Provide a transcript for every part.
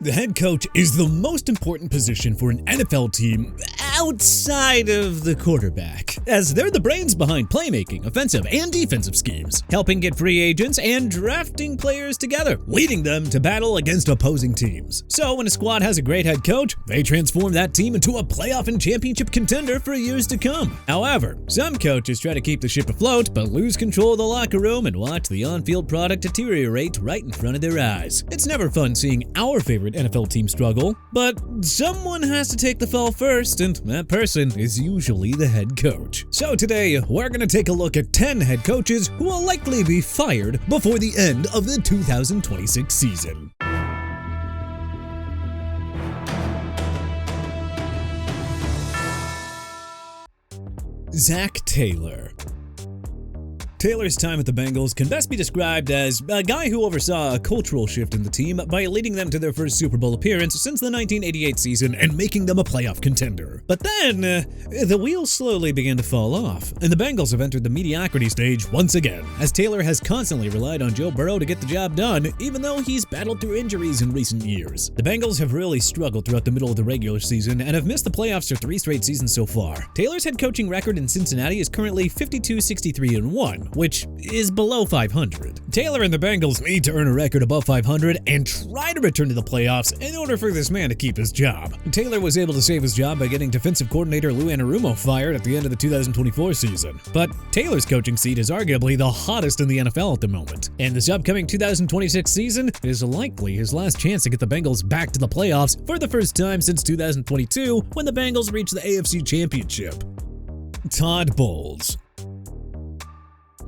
The head coach is the most important position for an NFL team outside of the quarterback, as they're the brains behind playmaking, offensive and defensive schemes, helping get free agents and drafting players together, leading them to battle against opposing teams. So when a squad has a great head coach, they transform that team into a playoff and championship contender for years to come. However, some coaches try to keep the ship afloat but lose control of the locker room and watch the on-field product deteriorate right in front of their eyes. It's never fun seeing our favorite NFL team struggle, but someone has to take the fall first, and that person is usually the head coach. So today, we're going to take a look at 10 head coaches who will likely be fired before the end of the 2026 season. Zac Taylor. Taylor's time at the Bengals can best be described as a guy who oversaw a cultural shift in the team by leading them to their first Super Bowl appearance since the 1988 season and making them a playoff contender. But then, the wheels slowly began to fall off, and the Bengals have entered the mediocrity stage once again, as Taylor has constantly relied on Joe Burrow to get the job done, even though he's battled through injuries in recent years. The Bengals have really struggled throughout the middle of the regular season and have missed the playoffs for 3 straight seasons so far. Taylor's head coaching record in Cincinnati is currently 52-63-1. Which is below 500. Taylor and the Bengals need to earn a record above 500 and try to return to the playoffs in order for this man to keep his job. Taylor was able to save his job by getting defensive coordinator Lou Anarumo fired at the end of the 2024 season. But Taylor's coaching seat is arguably the hottest in the NFL at the moment, and this upcoming 2026 season is likely his last chance to get the Bengals back to the playoffs for the first time since 2022 when the Bengals reached the AFC Championship. Todd Bowles.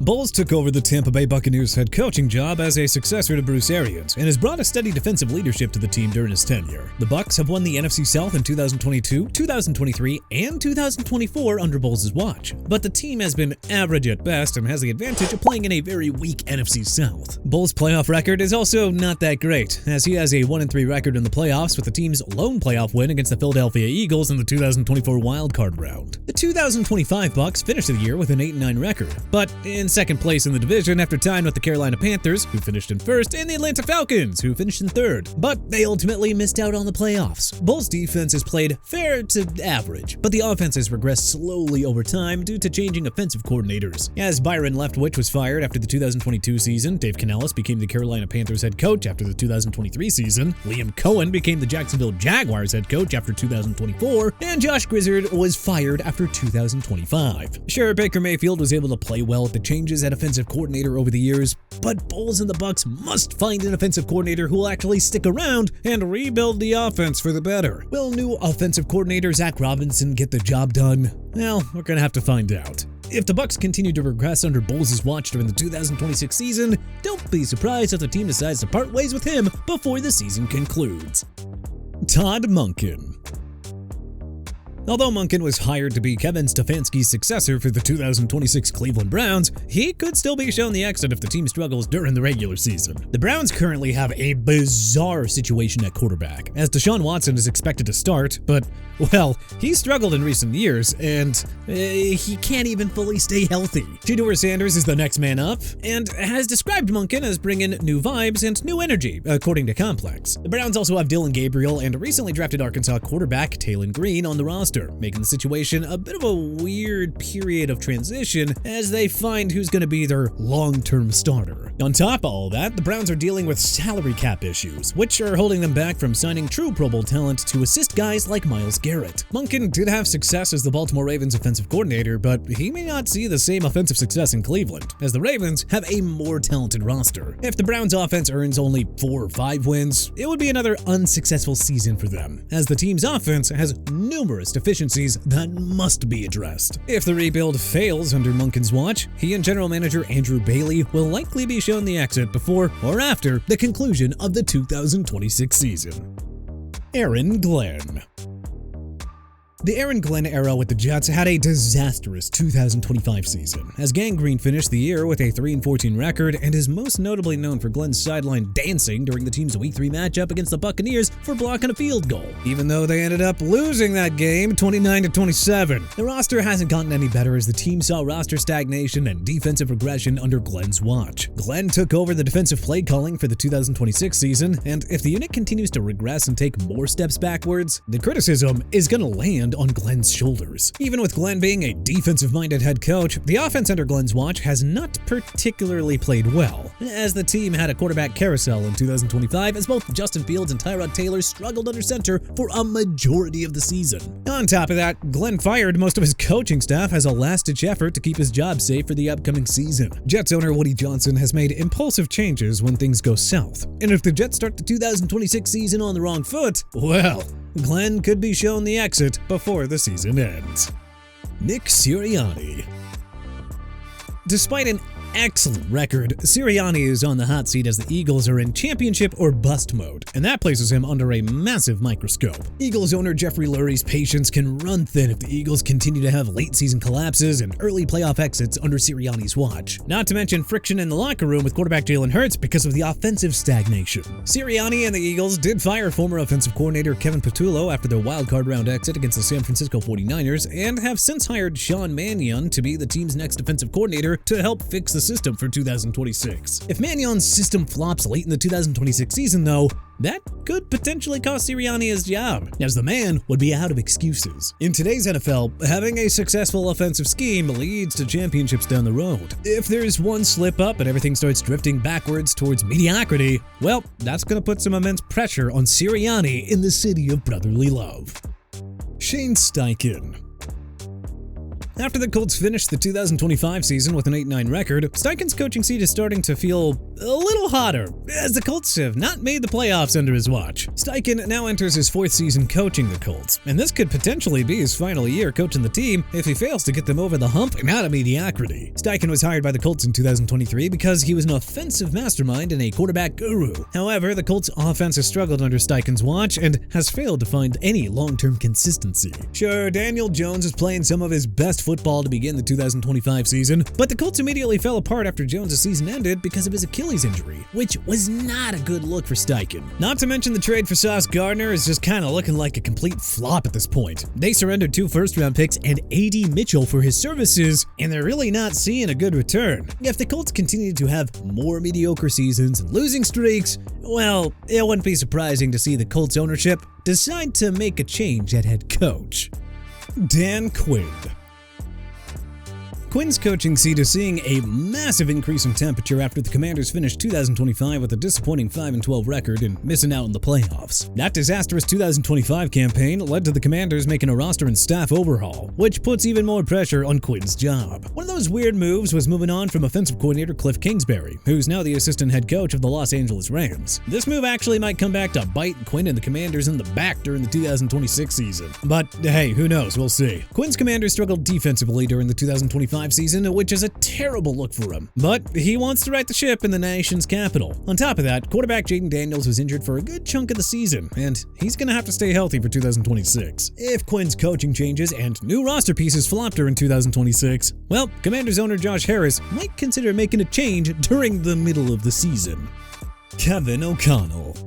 Bowles took over the Tampa Bay Buccaneers head coaching job as a successor to Bruce Arians and has brought a steady defensive leadership to the team during his tenure. The Bucs have won the NFC South in 2022, 2023, and 2024 under Bowles' watch, but the team has been average at best and has the advantage of playing in a very weak NFC South. Bowles' playoff record is also not that great, as he has a 1-3 record in the playoffs with the team's lone playoff win against the Philadelphia Eagles in the 2024 wildcard round. The 2025 Bucs finished the year with an 8-9 record, but in second place in the division after tying with the Carolina Panthers, who finished in first, and the Atlanta Falcons, who finished in third. But they ultimately missed out on the playoffs. Bowles' defense has played fair to average, but the offense has regressed slowly over time due to changing offensive coordinators. As Byron Leftwich was fired after the 2022 season, Dave Canales became the Carolina Panthers head coach after the 2023 season, Liam Cohen became the Jacksonville Jaguars head coach after 2024, and Josh Grizzard was fired after 2025. Sure, Baker Mayfield was able to play well at the changes at offensive coordinator over the years, but Bowles and the Bucs must find an offensive coordinator who will actually stick around and rebuild the offense for the better. Will new offensive coordinator Zach Robinson get the job done? Well, we're gonna have to find out. If the Bucs continue to regress under Bowles' watch during the 2026 season, don't be surprised if the team decides to part ways with him before the season concludes. Todd Monken. Although Monken was hired to be Kevin Stefanski's successor for the 2026 Cleveland Browns, he could still be shown the exit if the team struggles during the regular season. The Browns currently have a bizarre situation at quarterback, as Deshaun Watson is expected to start, but, well, he's struggled in recent years, and he can't even fully stay healthy. Shedeur Sanders is the next man up, and has described Monken as bringing new vibes and new energy, according to Complex. The Browns also have Dylan Gabriel and recently drafted Arkansas quarterback Taylon Green on the roster, making the situation a bit of a weird period of transition as they find who's going to be their long-term starter. On top of all that, the Browns are dealing with salary cap issues, which are holding them back from signing true Pro Bowl talent to assist guys like Myles Garrett. Monken did have success as the Baltimore Ravens offensive coordinator, but he may not see the same offensive success in Cleveland, as the Ravens have a more talented roster. If the Browns offense earns only 4 or 5 wins, it would be another unsuccessful season for them, as the team's offense has numerous deficiencies that must be addressed. If the rebuild fails under Monken's watch, he and general manager Andrew Bailey will likely be shown the exit before or after the conclusion of the 2026 season. Aaron Glenn. The Aaron Glenn era with the Jets had a disastrous 2025 season, as Gangrene finished the year with a 3-14 record and is most notably known for Glenn's sideline dancing during the team's Week 3 matchup against the Buccaneers for blocking a field goal, even though they ended up losing that game 29-27. The roster hasn't gotten any better as the team saw roster stagnation and defensive regression under Glenn's watch. Glenn took over the defensive play calling for the 2026 season, and if the unit continues to regress and take more steps backwards, the criticism is going to land on Glenn's shoulders. Even with Glenn being a defensive-minded head coach, the offense under Glenn's watch has not particularly played well, as the team had a quarterback carousel in 2025 as both Justin Fields and Tyrod Taylor struggled under center for a majority of the season. On top of that, Glenn fired most of his coaching staff as a last-ditch effort to keep his job safe for the upcoming season. Jets owner Woody Johnson has made impulsive changes when things go south, and if the Jets start the 2026 season on the wrong foot, well, Glenn could be shown the exit before the season ends. Nick Sirianni. Despite an excellent record, Sirianni is on the hot seat as the Eagles are in championship or bust mode, and that places him under a massive microscope. Eagles owner Jeffrey Lurie's patience can run thin if the Eagles continue to have late-season collapses and early playoff exits under Sirianni's watch. Not to mention friction in the locker room with quarterback Jalen Hurts because of the offensive stagnation. Sirianni and the Eagles did fire former offensive coordinator Kevin Patullo after their wildcard round exit against the San Francisco 49ers, and have since hired Sean Mannion to be the team's next defensive coordinator to help fix the system for 2026. If Mannion's system flops late in the 2026 season, though, that could potentially cost Sirianni his job, as the man would be out of excuses. In today's NFL, having a successful offensive scheme leads to championships down the road. If there's one slip up and everything starts drifting backwards towards mediocrity, well, that's going to put some immense pressure on Sirianni in the city of brotherly love. Shane Steichen. After the Colts finished the 2025 season with an 8-9 record, Steichen's coaching seat is starting to feel a little hotter, as the Colts have not made the playoffs under his watch. Steichen now enters his 4th season coaching the Colts, and this could potentially be his final year coaching the team if he fails to get them over the hump and out of mediocrity. Steichen was hired by the Colts in 2023 because he was an offensive mastermind and a quarterback guru. However, the Colts' offense has struggled under Steichen's watch and has failed to find any long-term consistency. Sure, Daniel Jones is playing some of his best football to begin the 2025 season, but the Colts immediately fell apart after Jones' season ended because of his Achilles injury, which was not a good look for Steichen. Not to mention the trade for Sauce Gardner is just kind of looking like a complete flop at this point. They surrendered 2 first-round picks and A.D. Mitchell for his services, and they're really not seeing a good return. If the Colts continue to have more mediocre seasons and losing streaks, well, it wouldn't be surprising to see the Colts ownership decide to make a change at head coach. Dan Quinn. Quinn's coaching seat is seeing a massive increase in temperature after the Commanders finished 2025 with a disappointing 5-12 record and missing out in the playoffs. That disastrous 2025 campaign led to the Commanders making a roster and staff overhaul, which puts even more pressure on Quinn's job. One of those weird moves was moving on from offensive coordinator Cliff Kingsbury, who's now the assistant head coach of the Los Angeles Rams. This move actually might come back to bite Quinn and the Commanders in the back during the 2026 season. But hey, who knows, we'll see. Quinn's Commanders struggled defensively during the 2025 season, which is a terrible look for him. But he wants to right the ship in the nation's capital. On top of that, quarterback Jaden Daniels was injured for a good chunk of the season, and he's going to have to stay healthy for 2026. If Quinn's coaching changes and new roster pieces flop during 2026, well, Commanders owner Josh Harris might consider making a change during the middle of the season. Kevin O'Connell.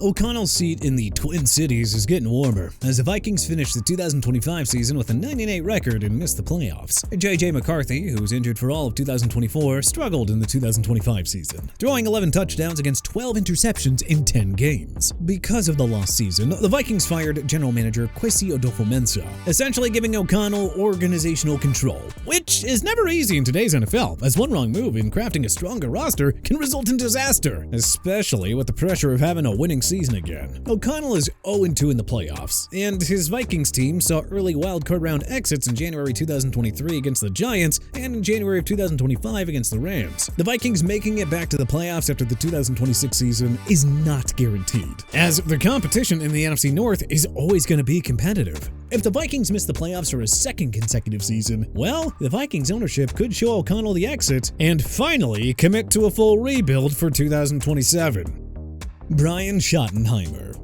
O'Connell's seat in the Twin Cities is getting warmer, as the Vikings finished the 2025 season with a 9-8 record and missed the playoffs. J.J. McCarthy, who was injured for all of 2024, struggled in the 2025 season, throwing 11 touchdowns against 12 interceptions in 10 games. Because of the lost season, the Vikings fired general manager Kwesi Adolfo-Mensah, essentially giving O'Connell organizational control, which is never easy in today's NFL, as one wrong move in crafting a stronger roster can result in disaster, especially with the pressure of having a winning season again. O'Connell is 0-2 in the playoffs, and his Vikings team saw early wildcard round exits in January 2023 against the Giants and in January of 2025 against the Rams. The Vikings making it back to the playoffs after the 2026 season is not guaranteed, as the competition in the NFC North is always going to be competitive. If the Vikings miss the playoffs for a second consecutive season, well, the Vikings ownership could show O'Connell the exit and finally commit to a full rebuild for 2027. Brian Schottenheimer.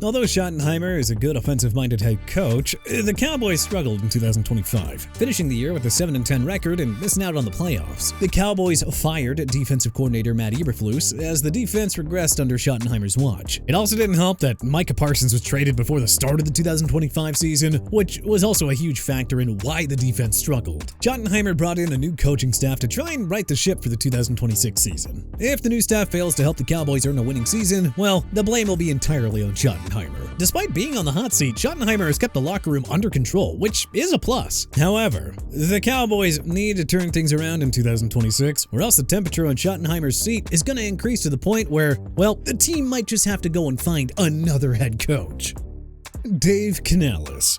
Although Schottenheimer is a good offensive-minded head coach, the Cowboys struggled in 2025, finishing the year with a 7-10 record and missing out on the playoffs. The Cowboys fired defensive coordinator Matt Eberflus as the defense regressed under Schottenheimer's watch. It also didn't help that Micah Parsons was traded before the start of the 2025 season, which was also a huge factor in why the defense struggled. Schottenheimer brought in a new coaching staff to try and right the ship for the 2026 season. If the new staff fails to help the Cowboys earn a winning season, well, the blame will be entirely on Schottenheimer. Despite being on the hot seat, Schottenheimer has kept the locker room under control, which is a plus. However, the Cowboys need to turn things around in 2026, or else the temperature on Schottenheimer's seat is going to increase to the point where, well, the team might just have to go and find another head coach. Dave Canales.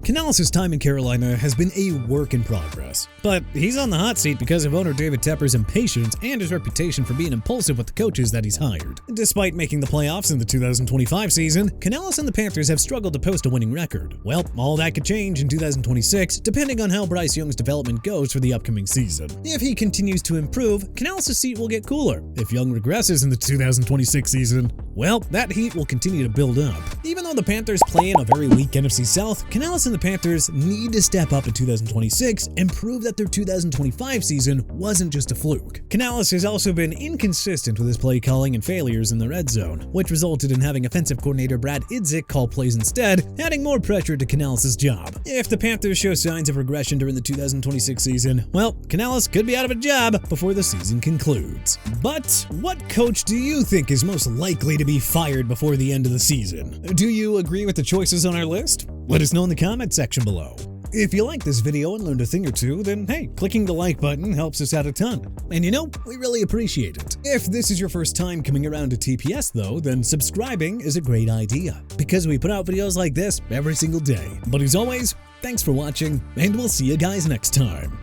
Canales' time in Carolina has been a work in progress, but he's on the hot seat because of owner David Tepper's impatience and his reputation for being impulsive with the coaches that he's hired. Despite making the playoffs in the 2025 season, Canales and the Panthers have struggled to post a winning record. Well, all that could change in 2026, depending on how Bryce Young's development goes for the upcoming season. If he continues to improve, Canales' seat will get cooler. If Young regresses in the 2026 season, well, that heat will continue to build up. Even though the Panthers play in a very weak NFC South, Canales and the Panthers need to step up in 2026 and prove that their 2025 season wasn't just a fluke. Canales has also been inconsistent with his play calling and failures in the red zone, which resulted in having offensive coordinator Brad Idzik call plays instead, adding more pressure to Canales' job. If the Panthers show signs of regression during the 2026 season, well, Canales could be out of a job before the season concludes. But what coach do you think is most likely to be fired before the end of the season? Do you agree with the choices on our list? Let us know in the comment section below. If you liked this video and learned a thing or two, then hey, clicking the like button helps us out a ton. And you know, we really appreciate it. If this is your first time coming around to TPS though, then subscribing is a great idea, because we put out videos like this every single day. But as always, thanks for watching, and we'll see you guys next time.